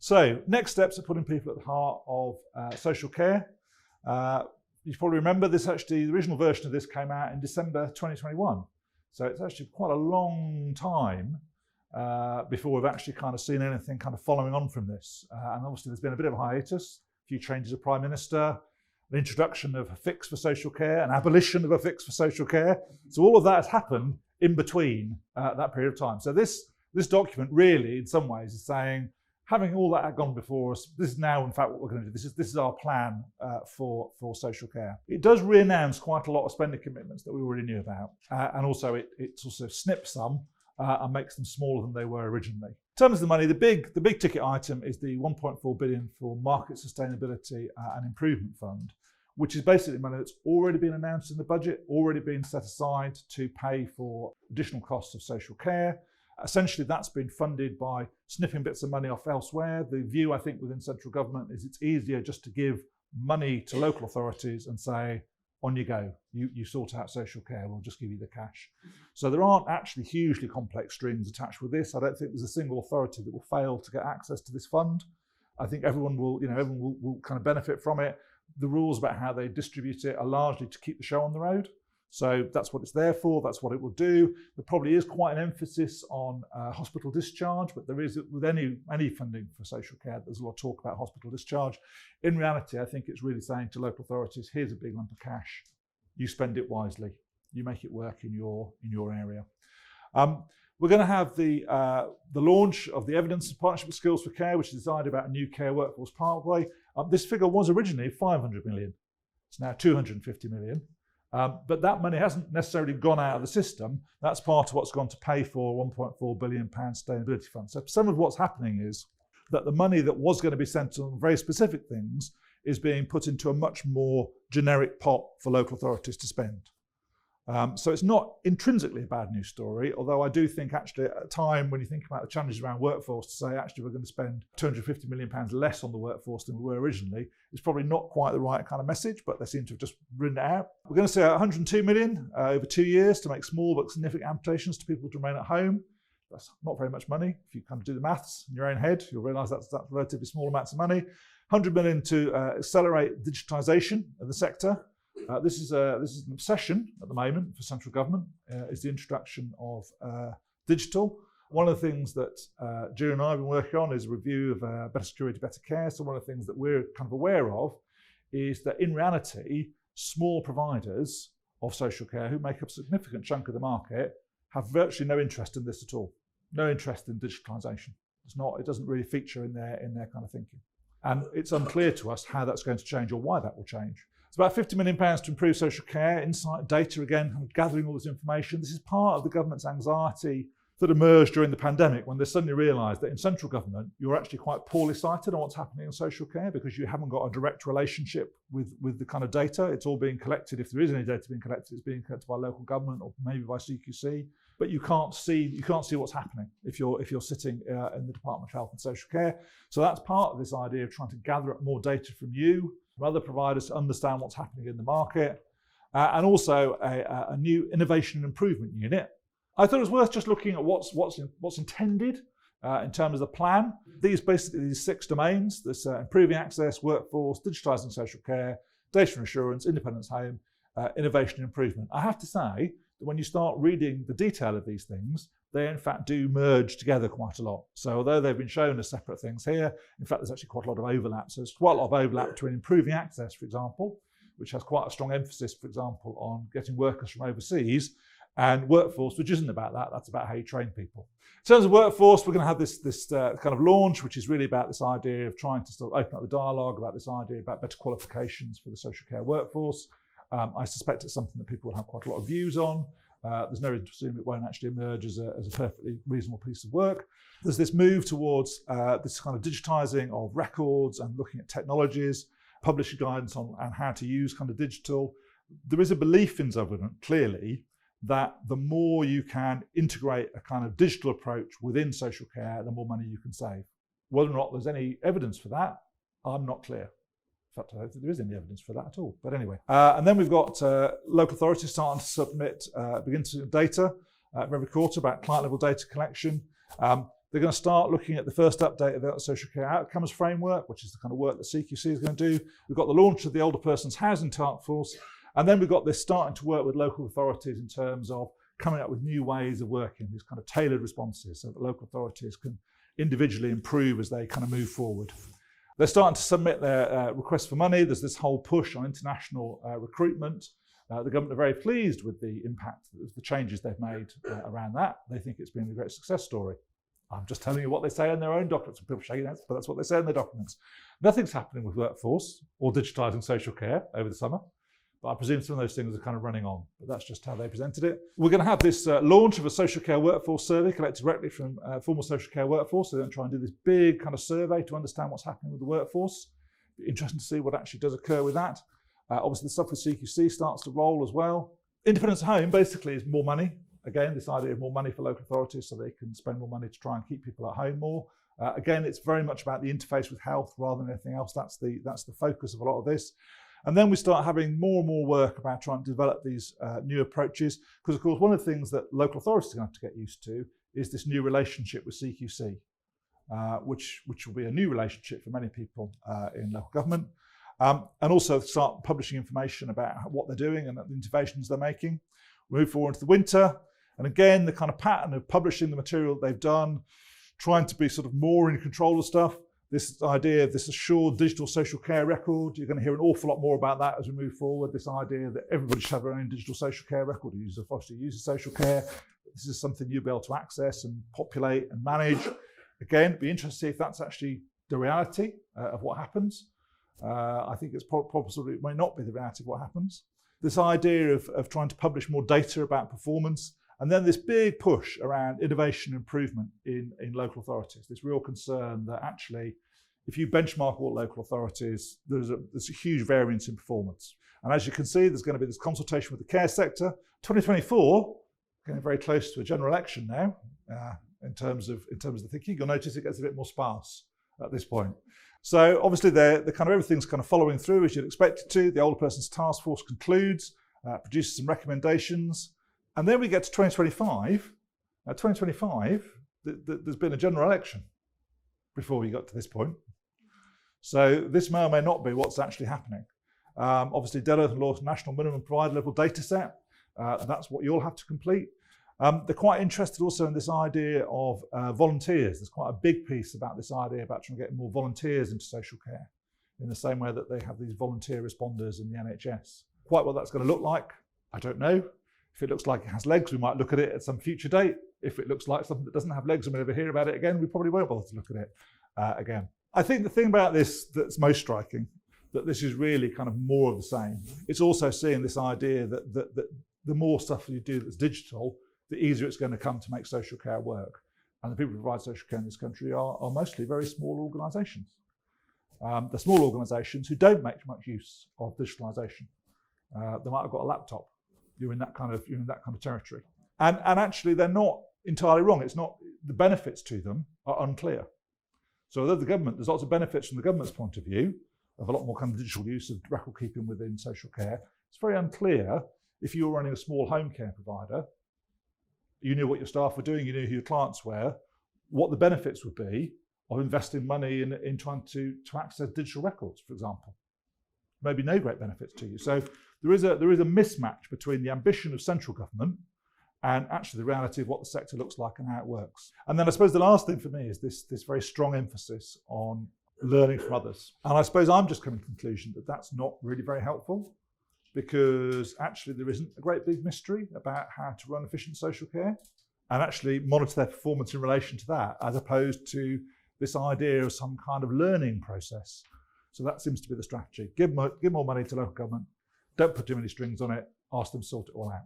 So next steps are putting people at the heart of social care. You probably remember this the original version of this came out in December 2021. So it's actually quite a long time before we've actually kind of seen anything kind of following on from this. And obviously there's been a bit of a hiatus, a few changes of Prime Minister, an introduction of a fix for social care, an abolition of a fix for social care. So all of that has happened in between that period of time. So this document really, in some ways, is saying, having all that gone before us, this is now, in fact, what we're going to do. This is our plan for social care. It does re-announce quite a lot of spending commitments that we already knew about, and also it also snips some and makes them smaller than they were originally. In terms of the money, the big ticket item is the 1.4 billion for Market Sustainability and Improvement Fund, which is basically money that's already been announced in the budget, already been set aside to pay for additional costs of social care. Essentially, that's been funded by snipping bits of money off elsewhere. The view, I think, within central government is it's easier just to give money to local authorities and say, on you go, you sort out social care, we'll just give you the cash. So there aren't actually hugely complex strings attached with this. I don't think there's a single authority that will fail to get access to this fund. I think everyone will kind of benefit from it. The rules about how they distribute it are largely to keep the show on the road. So that's what it's there for, that's what it will do. There probably is quite an emphasis on hospital discharge, but there is, with any funding for social care, there's a lot of talk about hospital discharge. In reality, I think it's really saying to local authorities, here's a big lump of cash, you spend it wisely, you make it work in your area. We're going to have the launch of the Evidence and Partnership with Skills for Care, which is designed about a new care workforce pathway. This figure was originally 500 million. It's now 250 million. But that money hasn't necessarily gone out of the system. That's part of what's gone to pay for £1.4 billion sustainability fund. So some of what's happening is that the money that was going to be spent on very specific things is being put into a much more generic pot for local authorities to spend. So it's not intrinsically a bad news story, although I do think actually at a time when you think about the challenges around workforce, to say actually we're going to spend £250 million less on the workforce than we were originally is probably not quite the right kind of message, but they seem to have just written it out. We're going to say 102 million over 2 years to make small but significant amputations to people to remain at home. That's not very much money. If you kind of do the maths in your own head, you'll realise that's relatively small amounts of money. 100 million to accelerate digitisation of the sector. This is an obsession at the moment for central government, is the introduction of digital. One of the things that Julie and I have been working on is a review of Better Security, Better Care. So one of the things that we're kind of aware of is that in reality, small providers of social care who make up a significant chunk of the market have virtually no interest in this at all. No interest in digitalisation. It doesn't really feature in their kind of thinking. And it's unclear to us how that's going to change or why that will change. It's about £50 million to improve social care, insight, data again, gathering all this information. This is part of the government's anxiety that emerged during the pandemic when they suddenly realised that in central government, you're actually quite poorly sighted on what's happening in social care because you haven't got a direct relationship with the kind of data. It's all being collected. If there is any data being collected, it's being collected by local government or maybe by CQC. But you can't see what's happening if you're sitting in the Department of Health and Social Care. So that's part of this idea of trying to gather up more data from you, from other providers to understand what's happening in the market, and also a new innovation and improvement unit. I thought it was worth just looking at what's intended in terms of the plan. These 6 domains: this improving access, workforce, digitising social care, data and assurance, independence home, innovation and improvement. I have to say that when you start reading the detail of these things, they in fact do merge together quite a lot. So although they've been shown as separate things here, in fact there's actually quite a lot of overlap. So there's quite a lot of overlap between improving access, for example, which has quite a strong emphasis, for example, on getting workers from overseas, and workforce, which isn't about that, that's about how you train people. In terms of workforce, we're going to have this kind of launch, which is really about this idea of trying to sort of open up the dialogue about this idea about better qualifications for the social care workforce. I suspect it's something that people will have quite a lot of views on. There's no reason to assume it won't actually emerge as a perfectly reasonable piece of work. There's this move towards this kind of digitising of records and looking at technologies, publishing guidance on how to use kind of digital. There is a belief in government, clearly, that the more you can integrate a kind of digital approach within social care, the more money you can save. Whether or not there's any evidence for that, I'm not clear. In fact, I don't think there is any evidence for that at all. But anyway, and then we've got local authorities starting to begin to submit data every quarter about client level data collection. They're going to start looking at the first update of the social care outcomes framework, which is the kind of work that CQC is going to do. We've got the launch of the Older Persons Housing Task Force, and then we've got this starting to work with local authorities in terms of coming up with new ways of working, these kind of tailored responses so that local authorities can individually improve as they kind of move forward. They're starting to submit their requests for money. There's this whole push on international recruitment. The government are very pleased with the impact of the changes they've made around that. They think it's been a great success story. I'm just telling you what they say in their own documents. People shaking heads, but that's what they say in their documents. Nothing's happening with workforce or digitising social care over the summer. But I presume some of those things are kind of running on, but that's just how they presented it. We're going to have this launch of a social care workforce survey collected directly from former social care workforce. So they're going to try and do this big kind of survey to understand what's happening with the workforce. Be interesting to see what actually does occur with that. Obviously, the stuff with CQC starts to roll as well. Independence at home basically is more money. Again, this idea of more money for local authorities so they can spend more money to try and keep people at home more. Again, it's very much about the interface with health rather than anything else. That's the focus of a lot of this. And then we start having more and more work about trying to develop these new approaches. Because, of course, one of the things that local authorities are going to have to get used to is this new relationship with CQC, which will be a new relationship for many people in local government. And also start publishing information about what they're doing and the interventions they're making. We move forward into the winter. And again, the kind of pattern of publishing the material that they've done, trying to be sort of more in control of stuff. This idea of this assured digital social care record, you're going to hear an awful lot more about that as we move forward. This idea that everybody should have their own digital social care record, user foster user social care. This is something you'll be able to access and populate and manage. Again, it'd be interesting to see if that's actually the reality of what happens. I think it's possibly it may not be the reality of what happens. This idea of trying to publish more data about performance, and then this big push around innovation and improvement in local authorities. This real concern that actually, if you benchmark all local authorities, there's a huge variance in performance. And as you can see, there's going to be this consultation with the care sector. 2024, getting very close to a general election now, in terms of the thinking. You'll notice it gets a bit more sparse at this point. So obviously the kind of everything's kind of following through as you'd expect it to. The Older Persons Task Force concludes, produces some recommendations. And then we get to 2025. Now 2025, there's been a general election before we got to this point. So this may or may not be what's actually happening. Obviously, Deloitte and Law's national minimum provider level data set, that's what you'll have to complete. They're quite interested also in this idea of volunteers. There's quite a big piece about this idea about trying to get more volunteers into social care in the same way that they have these volunteer responders in the NHS. Quite what that's going to look like, I don't know. If it looks like it has legs, we might look at it at some future date. If it looks like something that doesn't have legs and we never hear about it again, we probably won't bother to look at it again. I think the thing about this that's most striking, that this is really kind of more of the same. It's also seeing this idea that the more stuff you do that's digital, the easier it's going to come to make social care work. And the people who provide social care in this country are mostly very small organisations. The small organisations who don't make much use of digitalisation. They might have got a laptop. You're in that kind of territory. And actually, they're not entirely wrong. It's not, the benefits to them are unclear. So although there's lots of benefits from the government's point of view of a lot more kind of digital use of record keeping within social care, it's very unclear if you were running a small home care provider, you knew what your staff were doing, you knew who your clients were, what the benefits would be of investing money in trying to access digital records, for example. Maybe no great benefits to you. So there is a mismatch between the ambition of central government and actually the reality of what the sector looks like and how it works. And then I suppose the last thing for me is this very strong emphasis on learning from others. And I suppose I'm just coming to the conclusion that that's not really very helpful, because actually there isn't a great big mystery about how to run efficient social care and actually monitor their performance in relation to that, as opposed to this idea of some kind of learning process. So that seems to be the strategy. Give more money to local government, don't put too many strings on it, ask them to sort it all out.